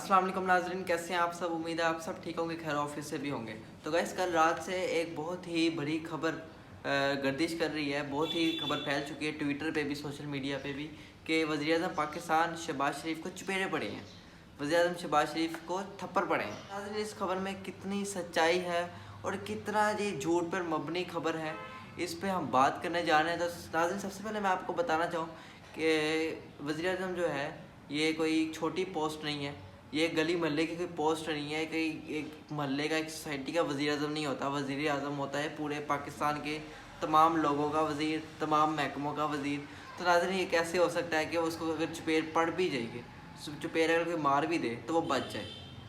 अस्सलाम वालेकुम नाज़रीन, कैसे हैं आप सब। उम्मीद है आप सब ठीक होंगे, खैर ऑफिस से भी होंगे। तो गाइस, कल रात से एक बहुत ही बड़ी खबर गर्दिश कर रही है, बहुत ही खबर फैल चुकी है ट्विटर पे भी, सोशल मीडिया पे भी, कि वज़ीर-ए-आज़म पाकिस्तान शहबाज शरीफ को चुपेरे पड़े हैं, वज़ीर-ए-आज़म शहबाज शरीफ को थप्पड़ पड़े हैं। नाज़रीन, इस खबर में कितनी सच्चाई है और कितना ये झूठ पर मबनी खबर है, इस पे हम बात करने जा रहे हैं। तो नाज़रीन, सबसे पहले मैं आपको बताना चाहूँ कि वज़ीर-ए-आज़म जो है, ये कोई छोटी पोस्ट नहीं है, ये गली मोहल्ले की कोई पोस्ट नहीं है, कोई एक मोहल्ले का, एक सोसाइटी का वज़ीर-ए-आज़म नहीं होता। वज़ीर-ए-आज़म होता है पूरे पाकिस्तान के तमाम लोगों का वज़ीर, तमाम महकमों का वज़ीर। तो नाज़रीन, ये कैसे हो सकता है कि उसको अगर चुपेर पड़ भी जाएगी, चुपेर अगर कोई मार भी दे तो वो बच जाए?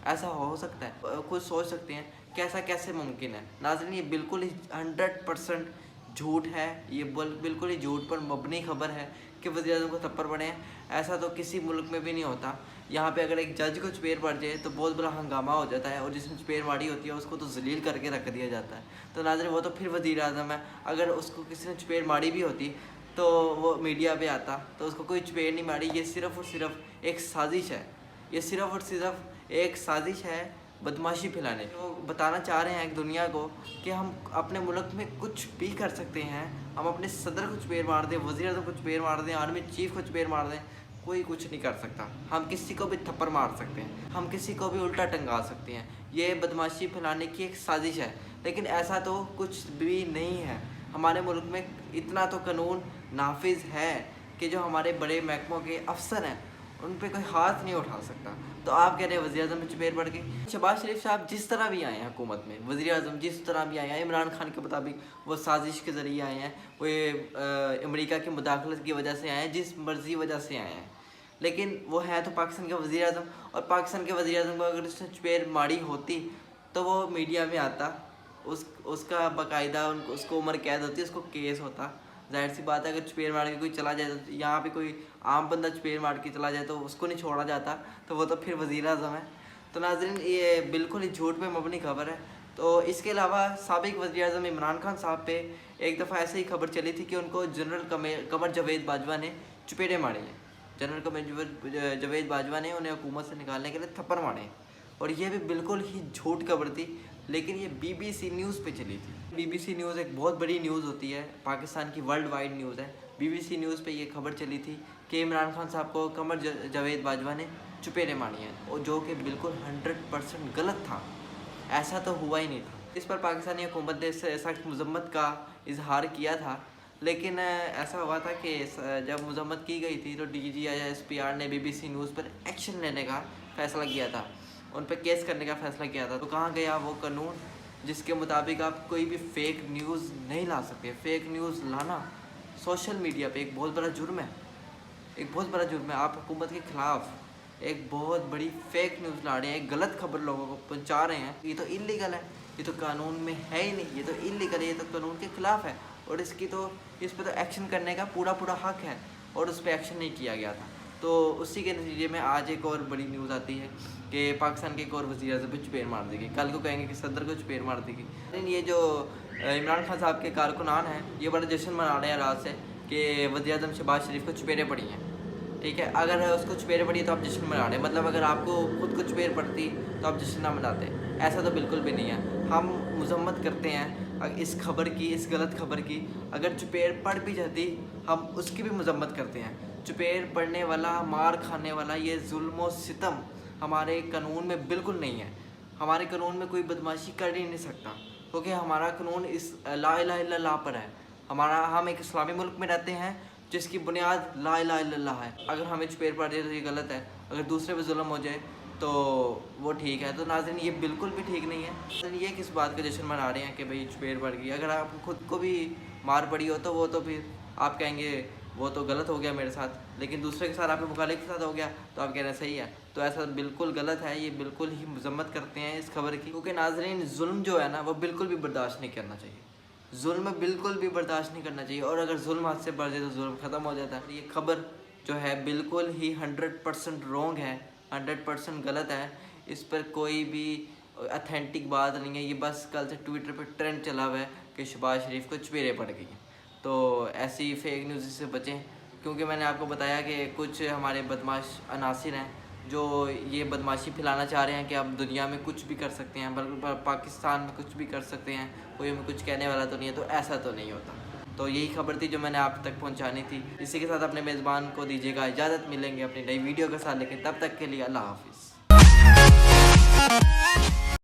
ऐसा हो सकता है? खुद सोच सकते हैं कैसा कैसे मुमकिन है। नाज़रीन, ये बिल्कुल ही 100% झूठ है, ये बिल्कुल ही झूठ पर मबनी खबर है कि वज़ीर-ए-आज़म को थप्पड़ पड़े हैं। ऐसा तो किसी मुल्क में भी नहीं होता। यहाँ पे अगर एक जज को चपेट पड़ जाए तो बहुत बड़ा हंगामा हो जाता है, और जिसने चपेट मारी होती है उसको तो जलील करके रख दिया जाता है। तो नाज़रीन, वो तो फिर वज़ीर-ए-आज़म है। अगर उसको किसी ने चपेट मारी भी होती तो वो मीडिया पे आता, तो उसको कोई चपेट नहीं मारी। ये सिर्फ़ और सिर्फ एक साजिश है, ये सिर्फ़ और सिर्फ एक साजिश है बदमाशी फैलाने। तो बताना चाह रहे हैं एक दुनिया को कि हम अपने मुल्क में कुछ भी कर सकते हैं। हम अपने सदर को चपेट मार दें, वज़ीर-ए-आज़म को चपेट मार दें, आर्मी चीफ को चपेट मार दें, कोई कुछ नहीं कर सकता। हम किसी को भी थप्पड़ मार सकते हैं, हम किसी को भी उल्टा टंगा सकते हैं। ये बदमाशी फैलाने की एक साजिश है, लेकिन ऐसा तो कुछ भी नहीं है। हमारे मुल्क में इतना तो कानून नाफिज है कि जो हमारे बड़े महकमों के अफसर हैं उन पे कोई हाथ नहीं उठा सकता। तो आप कह रहे हैं वज़ीर-ए-आज़म में चपेट पड़ गई। शहबाज शरीफ साहब जिस तरह भी आए हैं हुकूमत में, वज़ीर-ए-आज़म जिस तरह भी आए हैं, इमरान खान के मुताबिक वो साजिश के ज़रिए आए हैं, वो अमेरिका की मुदाखलत की वजह से आए हैं, जिस मर्ज़ी वजह से आए हैं। लेकिन वो है तो पाकिस्तान का वज़ीर-ए-आज़म, और पाकिस्तान के वज़ीर-ए-आज़म को अगर उसने चपेट मारी होती तो वो मीडिया में आता, उसका बाकायदा उसको उम्र कैद होती, उसको केस होता। ज़ाहिर सी बात है, अगर चपेट मार के कोई चला जाए, तो यहाँ पे कोई आम बंदा चपेट मार के चला जाए तो उसको नहीं छोड़ा जाता, तो वो तो फिर वज़ीर-ए-आज़म है। तो नाज़रीन, ये बिल्कुल ही झूठ पे मबनी खबर है। तो इसके अलावा साबिक़ वज़ीर-ए-आज़म इमरान खान साहब पे एक दफ़ा ऐसे ही खबर चली थी कि उनको जनरल कमर जावेद बाजवा ने चपेटें मारी हैं। जनरल कमर जावेद बाजवा ने उन्हें हुकूमत से निकालने के लिए थप्पड़ मारे हैं, और ये भी बिल्कुल ही झूठ खबर थी, लेकिन ये BBC न्यूज़ पे चली थी। BBC न्यूज़ एक बहुत बड़ी न्यूज़ होती है, पाकिस्तान की वर्ल्ड वाइड न्यूज़ है। BBC न्यूज़ पे ये खबर चली थी कि इमरान खान साहब को कमर जावेद बाजवा ने चुपेरे मारी हैं, और जो कि बिल्कुल 100% गलत था। ऐसा तो हुआ ही नहीं था। इस पर पाकिस्तानी हुकूमत ने सख्त मज़म्मत का इजहार किया था, लेकिन ऐसा हुआ था कि जब मज़म्मत की गई थी तो DG या SPR ने BBC न्यूज़ पर एक्शन लेने का फ़ैसला किया था, उन पर केस करने का फ़ैसला किया था। तो कहाँ गया वो कानून जिसके मुताबिक आप कोई भी फ़ेक न्यूज़ नहीं ला सकते। फ़ेक न्यूज़ लाना सोशल मीडिया पे एक बहुत बड़ा जुर्म है, एक बहुत बड़ा जुर्म है। आप हुकूमत के ख़िलाफ़ एक बहुत बड़ी फ़ेक न्यूज़ ला रहे हैं, एक गलत खबर लोगों को पहुंचा रहे हैं। ये तो इल्लीगल है, ये तो कानून में है ही नहीं, ये तो इल्लीगल है, ये तो कानून के ख़िलाफ़ है, और इस पर तो एक्शन करने का पूरा हक़ है, और उस पर एक्शन नहीं किया गया था। तो उसी के नतीजे में आज एक और बड़ी न्यूज़ आती है कि पाकिस्तान के एक और वज़ीर-ए-आज़म पे चपेट मार दी गई। कल को कहेंगे कि सदर को चपेट मार दी गई। लेकिन ये जो इमरान खान साहब के कारकुनान हैं, ये बड़ा जश्न मना रहे हैं रात से कि वज़ीर-ए-आज़म शहबाज शरीफ को चपेटें पड़ी हैं। ठीक है, अगर उसको चपेटें पड़ी तो आप जश्न मना रहे हैं, मतलब अगर आपको खुद को चपेट पड़ती तो आप जश्न ना मनाते। ऐसा तो बिल्कुल भी नहीं है। हम मज़म्मत करते हैं इस खबर की, इस गलत खबर की। अगर चपेट पड़ भी जाती, हम उसकी भी मज़म्मत करते हैं। चपेट पड़ने वाला, मार खाने वाला, ये जुल्म व सितम हमारे कानून में बिल्कुल नहीं है। हमारे कानून में कोई बदमाशी कर ही नहीं सकता, क्योंकि हमारा कानून इस ला इलाहा इल्लल्लाह पर है। हम एक इस्लामी मुल्क में रहते हैं जिसकी बुनियाद ला इलाहा इल्लल्लाह है। अगर हमें चपेट पड़ जाए तो ये गलत है, अगर दूसरे पे जुल्म हो जाए तो वो ठीक है। तो नाज़रीन, ये बिल्कुल भी ठीक नहीं है। नाज़रीन, ये किस बात का जश्न मना रहे हैं कि भाई चपेट पड़ गई? अगर आप खुद को भी मार पड़ी हो तो वो तो फिर आप कहेंगे वो तो गलत हो गया मेरे साथ, लेकिन दूसरे के साथ, आपके मुखालिफ के साथ हो गया तो आप कह रहे हैं सही है। तो ऐसा बिल्कुल गलत है, ये बिल्कुल ही मज़म्मत करते हैं इस खबर की, क्योंकि नाज़रीन, जुल्म जो है ना वो बिल्कुल भी बर्दाश्त नहीं करना चाहिए। जुल्म बिल्कुल भी बर्दाश्त नहीं करना चाहिए, और अगर जुल्म हाथ से बढ़ जाए तो जुल्म ख़त्म हो जाता है। ये खबर जो है बिल्कुल ही 100% रॉन्ग है, 100% गलत है। इस पर कोई भी अथेंटिक बात नहीं है। ये बस कल से ट्विटर पर ट्रेंड चला हुआ है कि शहबाज शरीफ को चपेटें पड़ गई हैं। तो ऐसी फ़ेक न्यूज़ से बचें, क्योंकि मैंने आपको बताया कि कुछ हमारे बदमाश अनासिर हैं جو یہ بدماشی پھیلانا چاہ رہے ہیں کہ آپ دنیا میں کچھ بھی کر سکتے ہیں، پاکستان میں کچھ بھی کر سکتے ہیں، کوئی ہمیں کچھ کہنے والا تو نہیں ہے، تو ایسا تو نہیں ہوتا۔ تو یہی خبر تھی جو میں نے آپ تک پہنچانی تھی۔ اسی کے ساتھ اپنے میزبان کو دیجیے گا اجازت، ملیں گے اپنی نئی ویڈیو کے ساتھ، لیکن تب تک کے لیے اللہ حافظ۔